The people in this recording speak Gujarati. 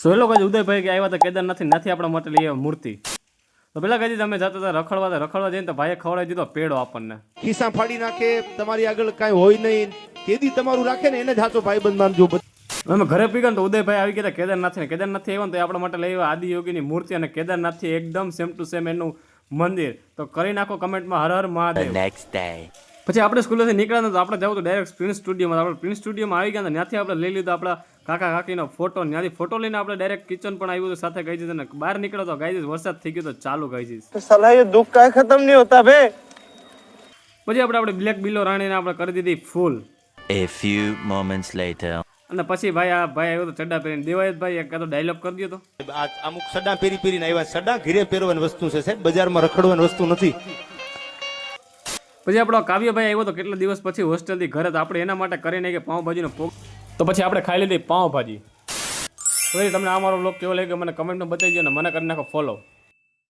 સો એ લોકો ઉદયભાઈ કે આવ્યા હતા કેદારનાથથી નથી આપણા માટે લઈ આવ્યા મૂર્તિ. તો પેલા કહી અમે જતા હતા રખડવા જઈને તો ભાઈએ ખવડાવી દીધો પેડો આપણને. ખિસ્સા ફાડી નાખે, તમારી આગળ કાંઈ હોય નહીં, તેથી તમારું રાખે ને એને જ સાચો ભાઈબંધ માનજો. અમે ઘરે પીગા તો ઉદયભાઈ આવી ગયા કેદારનાથથી આવ્યા તો આપણા માટે લઈ આવ્યા આદિયોગીની મૂર્તિ અને કેદારનાથથી એકદમ સેમ ટુ સેમ એનું મંદિર. તો કરી નાખો કમેન્ટમાં હર હર મહાદેવ. પછી આપણે સ્કૂલેથી નીકળ્યા તો આપણે જવું તો ડાયરેક્ટ પ્રિન્સ સ્ટુડિયોમાં. આપણે પ્રિન્સ સ્ટુડિયોમાં આવી ગયા ત્યાંથી આપણે લઈ લીધો આપણા કાકા કાકીનો ફોટો. ત્યાંથી ફોટો લઈને આપણે ડાયરેક્ટ કિચન પણ આવ્યું સાથે ગઈ જઈએ. અને બહાર નીકળ્યો તો ગાઈ વરસાદ થઈ ગયો તો ચાલુ ગઈ જઈશ. સાલા ये दुख का खत्म नहीं होता बे. પછી આપણે બ્લેક બિલો રાણીને આપણે કરી દીધી ફૂલ. A few moments later. અને પછી ભાઈ આ ભાઈ આવ્યો તો ચડ્ડા પહેરીને. દેવાયતભાઈ એક કાતો ડાયલોગ કરી દો તો. અમુક સડા પહેરીને આવ્યા. સડા ઘીરે પહેરવાની વસ્તુ છે સાહેબ, બજારમાં રખડવાની વસ્તુ નથી. પછી આપણો કાવ્યભાઈ આવ્યો તો કેટલા દિવસ પછી હોસ્ટેલથી ઘરે. તો આપણે એના માટે કરીને કે પાઉંભાજીનો પોગ. તો પછી આપણે ખાઈ લીધી પાઉંભાજી. તો તમને આ મારો બ્લોગ કેવો લાગ્યો મને કમેન્ટમાં બતાવી દો ને મને કરી નાખો ફોલો.